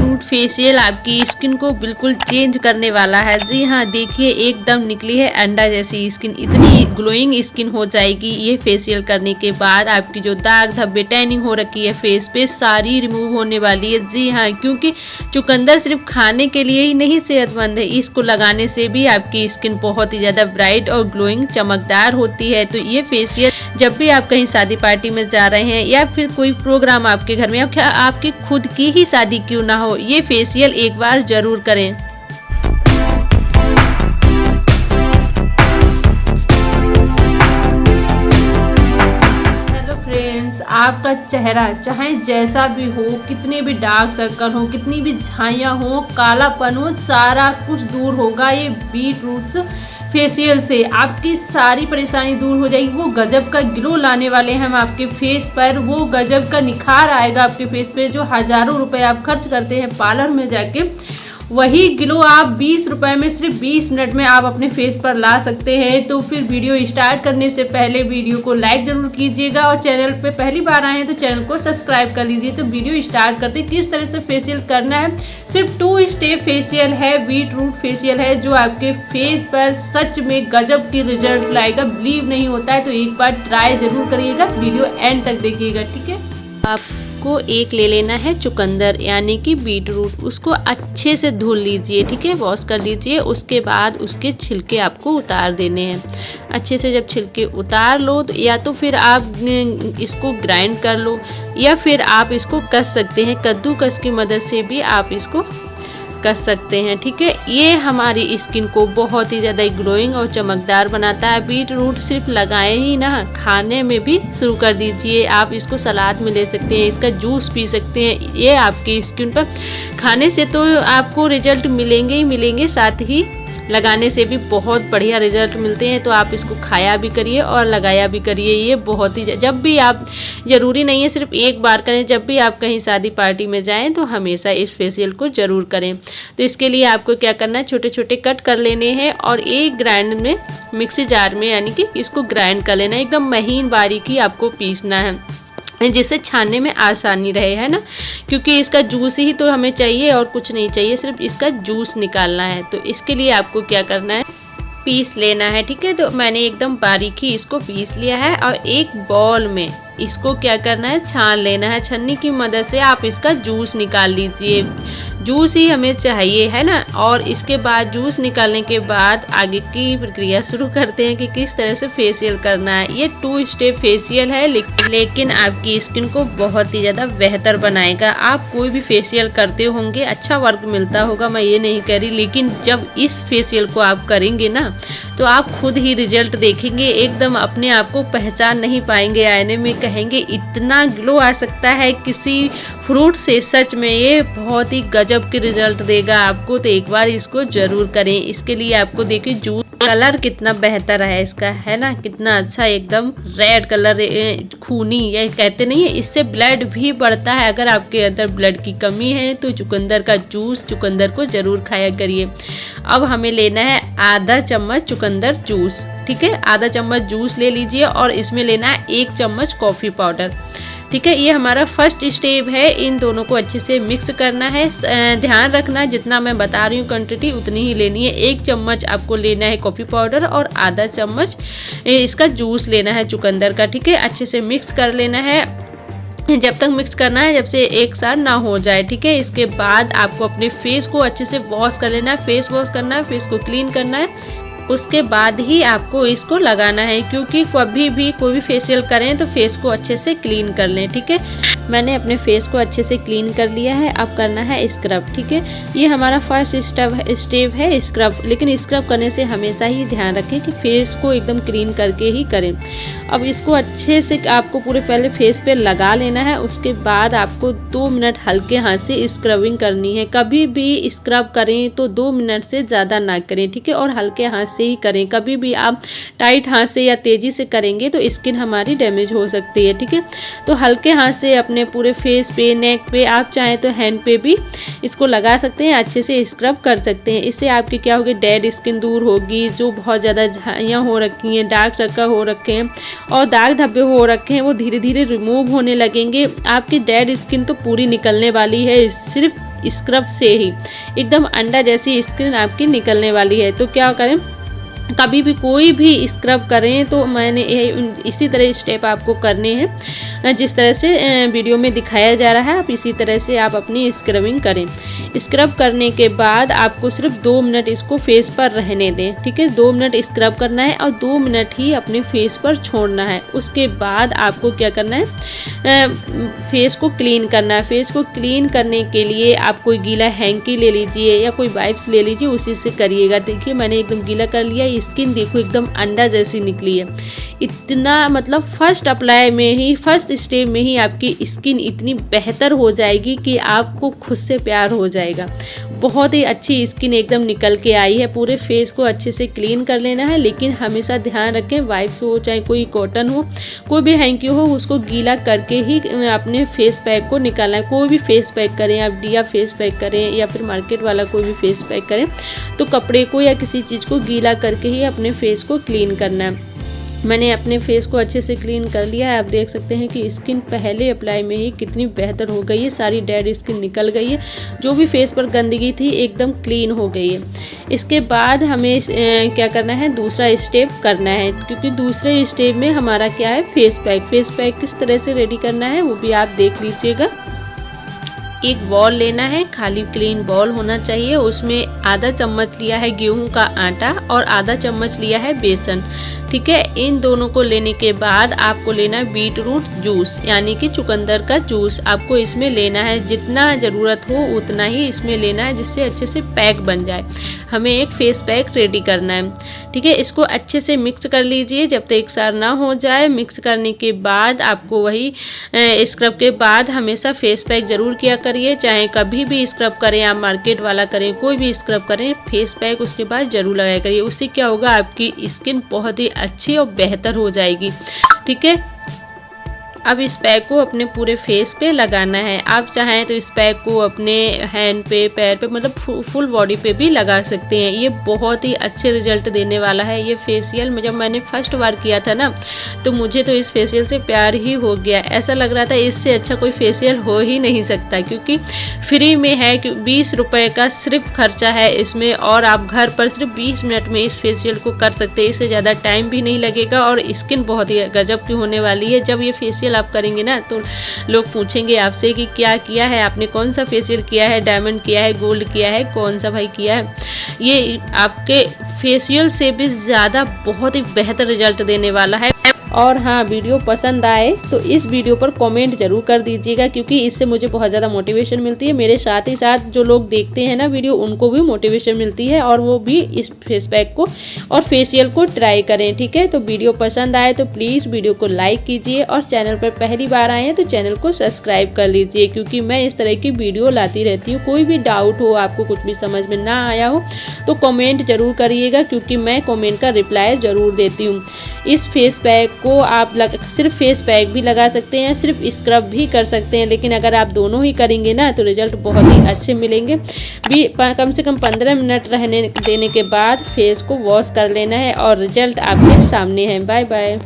Root facial आपकी skin को बिल्कुल चेंज करने वाला है। जी हाँ, देखिए एकदम निकली है अंडा जैसी स्किन, इतनी ग्लोइंग स्किन हो जाएगी ये फेशियल करने के बाद। आपकी जो दाग धब्बे टैनिंग हो रखी है फेस पे सारी रिमूव होने वाली है। जी हाँ, क्योंकि चुकंदर सिर्फ खाने के लिए ही नहीं सेहतमंद है, इसको लगाने से भी आपकी स्किन बहुत ही ज़्यादा ब्राइट और ग्लोइंग चमकदार होती है। तो ये फेशियल जब भी आप कहीं शादी पार्टी में जा रहे हैं या फिर कोई प्रोग्राम आपके घर में, आपकी खुद की ही शादी क्यों ना हो, ये फेशियल एक बार जरूर करें। हेलो फ्रेंड्स, आपका चेहरा चाहे जैसा भी हो, कितने भी डार्क सर्कल हो, कितनी भी झाइयाँ हो, कालापन हो, सारा कुछ दूर होगा ये बीट रूट फेशियल से। आपकी सारी परेशानी दूर हो जाएगी। वो गजब का ग्लो लाने वाले हैं हम आपके फेस पर, वो गजब का निखार आएगा आपके फेस पे। जो हज़ारों रुपए आप खर्च करते हैं पार्लर में जाके, वही ग्लो आप 20 रुपए में सिर्फ 20 मिनट में आप अपने फेस पर ला सकते हैं। तो फिर वीडियो स्टार्ट करने से पहले वीडियो को लाइक जरूर कीजिएगा और चैनल पे पहली बार आए हैं तो चैनल को सब्सक्राइब कर लीजिए। तो वीडियो स्टार्ट करते किस तरह से फेशियल करना है। सिर्फ 2 स्टेप फेशियल है, बीट रूट फेशियल है, जो आपके फेस पर सच में गजब की रिजल्ट लाएगा। बिलीव नहीं होता है तो एक बार ट्राई जरूर करिएगा, वीडियो एंड तक देखिएगा, ठीक है। आपको एक ले लेना है चुकंदर यानी कि बीट रूट, उसको अच्छे से धुल लीजिए, ठीक है, वॉश कर लीजिए। उसके बाद उसके छिलके आपको उतार देने हैं। अच्छे से जब छिलके उतार लो तो या तो फिर आप इसको ग्राइंड कर लो या फिर आप इसको कस सकते हैं, कद्दूकस की मदद से भी आप इसको कर सकते हैं, ठीक है। ये हमारी स्किन को बहुत ही ज़्यादा ग्लोइंग और चमकदार बनाता है। बीट रूट सिर्फ लगाए ही ना, खाने में भी शुरू कर दीजिए। आप इसको सलाद में ले सकते हैं, इसका जूस पी सकते हैं। ये आपकी स्किन पर खाने से तो आपको रिजल्ट मिलेंगे ही मिलेंगे, साथ ही लगाने से भी बहुत बढ़िया रिजल्ट मिलते हैं। तो आप इसको खाया भी करिए और लगाया भी करिए। ये बहुत ही, जब भी आप, ज़रूरी नहीं है सिर्फ एक बार करें, जब भी आप कहीं शादी पार्टी में जाएं तो हमेशा इस फेशियल को ज़रूर करें। तो इसके लिए आपको क्या करना है, छोटे छोटे कट कर लेने हैं और एक ग्राइंड में, मिक्सी जार में यानी कि इसको ग्राइंड कर लेना है। एकदम महीन बारीकी आपको पीसना है जिससे छानने में आसानी रहे, है ना, क्योंकि इसका जूस ही तो हमें चाहिए और कुछ नहीं चाहिए, सिर्फ इसका जूस निकालना है। तो इसके लिए आपको क्या करना है, पीस लेना है, ठीक है। तो मैंने एकदम बारीकी इसको पीस लिया है और एक बॉल में इसको क्या करना है, छान लेना है। छन्नी की मदद से आप इसका जूस निकाल लीजिए, जूस ही हमें चाहिए, है ना। और इसके बाद जूस निकालने के बाद आगे की प्रक्रिया शुरू करते हैं कि किस तरह से फेशियल करना है। ये 2 स्टेप फेशियल है लेकिन आपकी स्किन को बहुत ही ज़्यादा बेहतर बनाएगा। आप कोई भी फेशियल करते होंगे, अच्छा वर्क मिलता होगा, मैं ये नहीं कह रही, लेकिन जब इस फेशियल को आप करेंगे ना तो आप खुद ही रिजल्ट देखेंगे। एकदम अपने आप को पहचान नहीं पाएंगे आईने में, कहेंगे इतना ग्लो आ सकता है किसी फ्रूट से। सच में ये बहुत ही गजब के रिजल्ट देगा आपको। तो एक बार इसको जरूर करें। इसके लिए आपको देखिए जूस कलर कितना बेहतर है इसका, है ना, कितना अच्छा, एकदम रेड कलर, खूनी, ये कहते नहीं है, इससे ब्लड भी बढ़ता है। अगर आपके अंदर ब्लड की कमी है तो चुकंदर का जूस, चुकंदर को जरूर खाया करिए। अब हमें लेना है आधा चम्मच चुकंदर जूस, ठीक है, आधा चम्मच जूस ले लीजिए और इसमें लेना है 1 चम्मच कॉफ़ी पाउडर, ठीक है। ये हमारा फर्स्ट स्टेप है। इन दोनों को अच्छे से मिक्स करना है। ध्यान रखना जितना मैं बता रही हूँ क्वांटिटी उतनी ही लेनी है। 1 चम्मच आपको लेना है कॉफ़ी पाउडर और आधा चम्मच इसका जूस लेना है चुकंदर का, ठीक है। अच्छे से मिक्स कर लेना है, जब तक मिक्स करना है जब से एक साथ ना हो जाए, ठीक है। इसके बाद आपको अपने फेस को अच्छे से वॉश कर लेना है, फेस वॉश करना है, फेस को क्लीन करना है। उसके बाद ही आपको इसको लगाना है, क्योंकि कभी भी कोई भी फेशियल करें तो फेस को अच्छे से क्लीन कर लें, ठीक है। मैंने अपने फेस को अच्छे से क्लीन कर लिया है। अब करना है स्क्रब, ठीक है। ये हमारा फर्स्ट स्टेप है स्क्रब, लेकिन स्क्रब करने से हमेशा ही ध्यान रखें कि फेस को एकदम क्लीन करके ही करें। अब इसको अच्छे से आपको पूरे पहले फेस पे लगा लेना है। उसके बाद आपको 2 मिनट हल्के हाथ से स्क्रबिंग करनी है। कभी भी स्क्रब करें तो 2 मिनट से ज़्यादा ना करें, ठीक है, और हल्के हाथ से ही करें। कभी भी आप टाइट हाथ से या तेज़ी से करेंगे तो स्किन हमारी डैमेज हो सकती है, ठीक है। तो हल्के हाथ से अपने पूरे फेस पे, नेक पे, आप चाहें तो हैंड पे भी इसको लगा सकते हैं, अच्छे से स्क्रब कर सकते हैं। इससे आपकी क्या होगी, डेड स्किन दूर होगी। जो बहुत ज़्यादा झाइयाँ हो रखी हैं, डार्क सर्कल हो रखे हैं और दाग धब्बे हो रखे हैं, वो धीरे धीरे रिमूव होने लगेंगे। आपकी डेड स्किन तो पूरी निकलने वाली है सिर्फ स्क्रब से ही एकदम अंडा जैसी स्किन आपकी निकलने वाली है। तो क्या करें, कभी भी कोई भी स्क्रब करें तो मैंने इसी तरह स्टेप आपको करने हैं, जिस तरह से वीडियो में दिखाया जा रहा है। आप इसी तरह से आप अपनी स्क्रबिंग करें। स्क्रब करने के बाद आपको सिर्फ 2 मिनट इसको फेस पर रहने दें, ठीक है। 2 मिनट स्क्रब करना है और 2 मिनट ही अपने फेस पर छोड़ना है। उसके बाद आपको क्या करना है, फेस को क्लीन करना है। फेस को क्लीन करने के लिए आप कोई गीला हैंकी ले लीजिए या कोई वाइप्स ले लीजिए, उसी से करिएगा। देखिए मैंने एकदम गीला कर लिया, स्किन देखो एकदम अंडा जैसी निकली है। इतना मतलब फर्स्ट अप्लाई में ही, फर्स्ट स्टेप में ही आपकी स्किन इतनी बेहतर हो जाएगी कि आपको खुद से प्यार हो जाएगा। बहुत ही अच्छी स्किन एकदम निकल के आई है। पूरे फेस को अच्छे से क्लीन कर लेना है, लेकिन हमेशा ध्यान रखें वाइप्स हो चाहे कोई कॉटन हो, कोई भी हैंकी हो, उसको गीला करके ही अपने फेस पैक को निकालना है। कोई भी फेस पैक करें, आप डिया फेस पैक करें या फिर मार्केट वाला कोई भी फेस पैक करें, तो कपड़े को या किसी चीज़ को गीला करके ही अपने फेस को क्लीन करना है। मैंने अपने फेस को अच्छे से क्लीन कर लिया है। आप देख सकते हैं कि स्किन पहले अप्लाई में ही कितनी बेहतर हो गई है। सारी डेड स्किन निकल गई है, जो भी फेस पर गंदगी थी एकदम क्लीन हो गई है। इसके बाद हमें क्या करना है, दूसरा स्टेप करना है, क्योंकि दूसरे स्टेप में हमारा क्या है, फेस पैक। फेस पैक किस तरह से रेडी करना है वो भी आप देख लीजिएगा। एक बॉल लेना है, खाली क्लीन बॉल होना चाहिए। उसमें आधा चम्मच लिया है गेहूं का आटा और आधा चम्मच लिया है बेसन, ठीक है। इन दोनों को लेने के बाद आपको लेना है बीट रूट जूस, यानी कि चुकंदर का जूस आपको इसमें लेना है। जितना ज़रूरत हो उतना ही इसमें लेना है, जिससे अच्छे से पैक बन जाए। हमें एक फेस पैक रेडी करना है, ठीक है। इसको अच्छे से मिक्स कर लीजिए जब तक एक सार ना हो जाए। मिक्स करने के बाद आपको वही स्क्रब के बाद हमेशा फेस पैक ज़रूर किया करिए। चाहे कभी भी स्क्रब करें, आप मार्केट वाला करें, कोई भी स्क्रब करें, फेस पैक उसके बाद ज़रूर लगाया करिए। उससे क्या होगा, आपकी स्किन बहुत ही अच्छी और बेहतर हो जाएगी, ठीक है। अब इस पैक को अपने पूरे फेस पे लगाना है। आप चाहें तो इस पैक को अपने हैंड पे, पैर पे, मतलब फुल बॉडी पे भी लगा सकते हैं। ये बहुत ही अच्छे रिजल्ट देने वाला है। ये फेशियल जब मैंने फर्स्ट बार किया था ना, तो मुझे तो इस फेशियल से प्यार ही हो गया। ऐसा लग रहा था इससे अच्छा कोई फेशियल हो ही नहीं सकता, क्योंकि फ्री में है। 20 रुपये का सिर्फ खर्चा है इसमें, और आप घर पर सिर्फ 20 मिनट में इस फेशियल को कर सकते हैं। इससे ज़्यादा टाइम भी नहीं लगेगा और स्किन बहुत ही गजब की होने वाली है। जब ये फेशियल आप करेंगे ना, तो लोग पूछेंगे आपसे कि क्या किया है आपने, कौन सा फेशियल किया है, डायमंड किया है, गोल्ड किया है, कौन सा भाई किया है। ये आपके फेशियल से भी ज़्यादा बहुत ही बेहतर रिजल्ट देने वाला है। और हाँ, वीडियो पसंद आए तो इस वीडियो पर कमेंट जरूर कर दीजिएगा, क्योंकि इससे मुझे बहुत ज़्यादा मोटिवेशन मिलती है। मेरे साथ ही साथ जो लोग देखते हैं ना वीडियो, उनको भी मोटिवेशन मिलती है और वो भी इस फेस पैक को और फेशियल को ट्राई करें, ठीक है। तो वीडियो पसंद आए तो प्लीज़ वीडियो को लाइक कीजिए, और चैनल पर पहली बार आए हैं तो चैनल को सब्सक्राइब कर लीजिए, क्योंकि मैं इस तरह की वीडियो लाती रहती हूँ। कोई भी डाउट हो, आपको कुछ भी समझ में ना आया हो तो कमेंट जरूर करिएगा, क्योंकि मैं कमेंट का रिप्लाई ज़रूर देती हूँ। इस फेस पैक को आप सिर्फ फेस पैक भी लगा सकते हैं, सिर्फ स्क्रब भी कर सकते हैं, लेकिन अगर आप दोनों ही करेंगे ना तो रिजल्ट बहुत ही अच्छे मिलेंगे। कम से कम 15 मिनट रहने देने के बाद फेस को वॉश कर लेना है और रिजल्ट आपके सामने है। Bye bye.